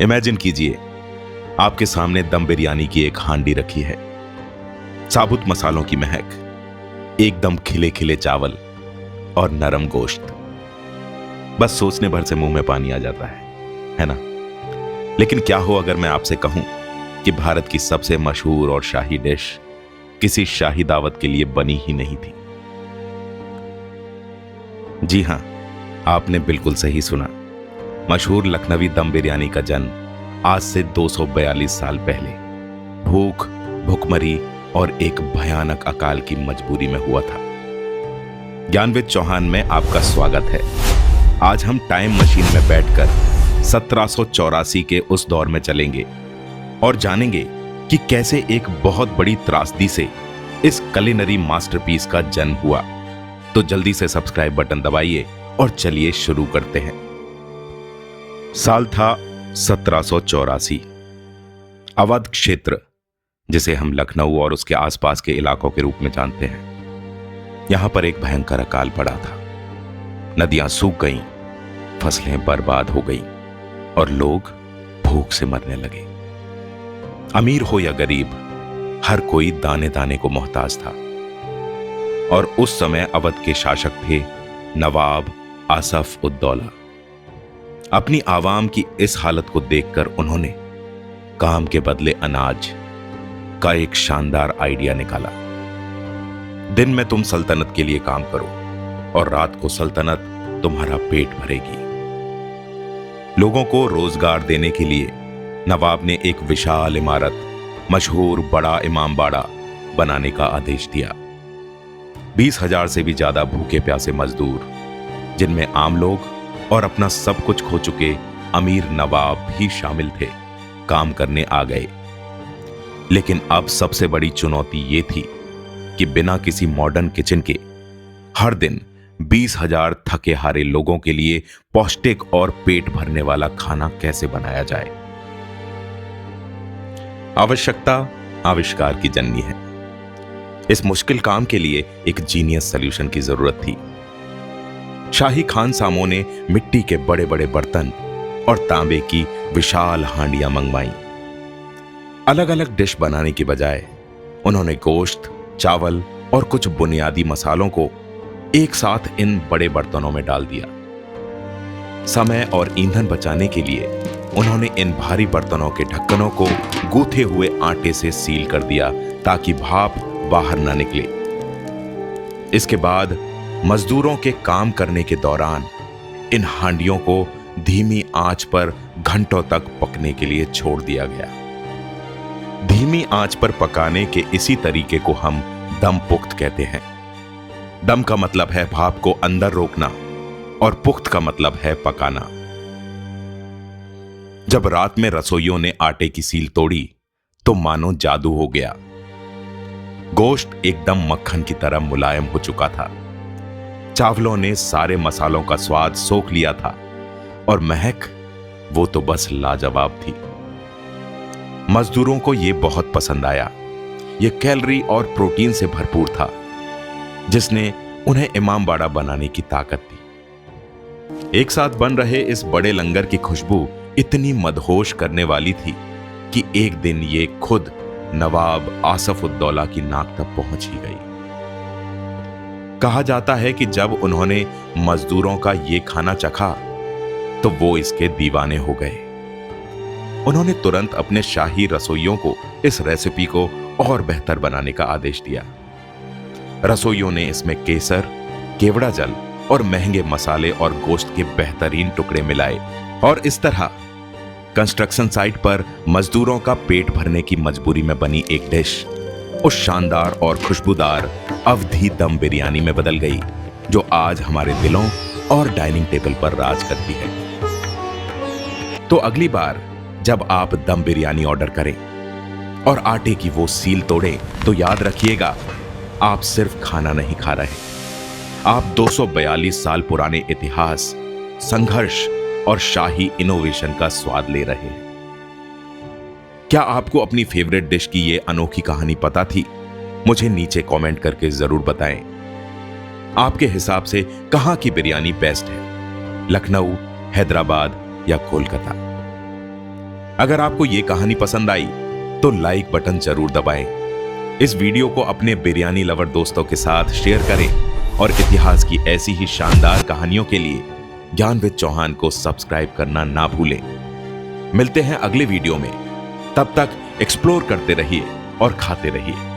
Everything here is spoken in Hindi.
इमेजिन कीजिए, आपके सामने दम बिरयानी की एक हांडी रखी है। साबुत मसालों की महक, एकदम खिले खिले चावल और नरम गोश्त। बस सोचने भर से मुंह में पानी आ जाता है ना? लेकिन क्या हो अगर मैं आपसे कहूं कि भारत की सबसे मशहूर और शाही डिश किसी शाही दावत के लिए बनी ही नहीं थी। जी हां, आपने बिल्कुल सही सुना। मशहूर लखनवी दम बिरयानी का जन्म आज से 242 साल पहले भूख, भुखमरी और एक भयानक अकाल की मजबूरी में हुआ था। ज्ञानविद चौहान में आपका स्वागत है। आज हम टाइम मशीन में बैठकर 1784 के उस दौर में चलेंगे और जानेंगे कि कैसे एक बहुत बड़ी त्रासदी से इस कुलिनरी मास्टरपीस का जन्म हुआ। तो जल्दी से सब्सक्राइब बटन दबाइए और चलिए शुरू करते हैं। साल था 1784। अवध क्षेत्र, जिसे हम लखनऊ और उसके आसपास के इलाकों के रूप में जानते हैं, यहां पर एक भयंकर अकाल पड़ा था। नदियां सूख गईं, फसलें बर्बाद हो गईं और लोग भूख से मरने लगे। अमीर हो या गरीब, हर कोई दाने दाने को मोहताज था। और उस समय अवध के शासक थे नवाब आसफ उद्दौला। अपनी आवाम की इस हालत को देखकर उन्होंने काम के बदले अनाज का एक शानदार आइडिया निकाला। दिन में तुम सल्तनत के लिए काम करो और रात को सल्तनत तुम्हारा पेट भरेगी। लोगों को रोजगार देने के लिए नवाब ने एक विशाल इमारत, मशहूर बड़ा इमामबाड़ा बनाने का आदेश दिया। 20,000 से भी ज्यादा भूखे प्यासे मजदूर, जिनमें आम लोग और अपना सब कुछ खो चुके अमीर नवाब भी शामिल थे, काम करने आ गए। लेकिन अब सबसे बड़ी चुनौती यह थी कि बिना किसी मॉडर्न किचन के हर दिन 20,000 थके हारे लोगों के लिए पौष्टिक और पेट भरने वाला खाना कैसे बनाया जाए। आवश्यकता आविष्कार की जननी है। इस मुश्किल काम के लिए एक जीनियस सॉल्यूशन की जरूरत थी। शाही खानसामों ने मिट्टी के बड़े बड़े बर्तन और तांबे की विशाल हांडियां मंगवाई। अलग अलग डिश बनाने की बजाय उन्होंने गोश्त, चावल और कुछ बुनियादी मसालों को एक साथ इन बड़े बर्तनों में डाल दिया। समय और ईंधन बचाने के लिए उन्होंने इन भारी बर्तनों के ढक्कनों को गूथे हुए आटे से सील कर दिया ताकि भाप बाहर न निकले। इसके बाद मजदूरों के काम करने के दौरान इन हांडियों को धीमी आंच पर घंटों तक पकने के लिए छोड़ दिया गया। धीमी आंच पर पकाने के इसी तरीके को हम दम पुख्त कहते हैं। दम का मतलब है भाप को अंदर रोकना और पुख्त का मतलब है पकाना। जब रात में रसोइयों ने आटे की सील तोड़ी तो मानो जादू हो गया। गोश्त एकदम मक्खन की तरह मुलायम हो चुका था। चावलों ने सारे मसालों का स्वाद सोख लिया था और महक, वो तो बस लाजवाब थी। मजदूरों को यह बहुत पसंद आया। यह कैलोरी और प्रोटीन से भरपूर था, जिसने उन्हें इमामबाड़ा बनाने की ताकत दी। एक साथ बन रहे इस बड़े लंगर की खुशबू इतनी मदहोश करने वाली थी कि एक दिन ये खुद नवाब आसफ उद्दौला की नाक तक पहुंच ही गई। कहा जाता है कि जब उन्होंने मजदूरों का ये खाना चखा तो वो इसके दीवाने हो गए। उन्होंने तुरंत अपने शाही रसोइयों को इस रेसिपी को और बेहतर बनाने का आदेश दिया। रसोइयों ने इसमें केसर, केवड़ा जल और महंगे मसाले और गोश्त के बेहतरीन टुकड़े मिलाए और इस तरह कंस्ट्रक्शन साइट पर मजदूरों का पेट भरने की मजबूरी में बनी एक डिश उस शानदार और खुशबूदार अवधी दम बिरयानी में बदल गई, जो आज हमारे दिलों और डाइनिंग टेबल पर राज करती है। तो अगली बार जब आप दम बिरयानी ऑर्डर करें और आटे की वो सील तोड़ें, तो याद रखिएगा, आप सिर्फ खाना नहीं खा रहे, आप 242 साल पुराने इतिहास, संघर्ष और शाही इनोवेशन का स्वाद ले रहे हैं। क्या आपको अपनी फेवरेट डिश की ये अनोखी कहानी पता थी? मुझे नीचे कमेंट करके जरूर बताएं। आपके हिसाब से कहां की बिरयानी बेस्ट है, लखनऊ, हैदराबाद या कोलकाता? अगर आपको ये कहानी पसंद आई तो लाइक बटन जरूर दबाएं। इस वीडियो को अपने बिरयानी लवर दोस्तों के साथ शेयर करें और इतिहास की ऐसी ही शानदार कहानियों के लिए ज्ञानविद चौहान को सब्सक्राइब करना ना भूलें। मिलते हैं अगले वीडियो में, तब तक एक्सप्लोर करते रहिए और खाते रहिए।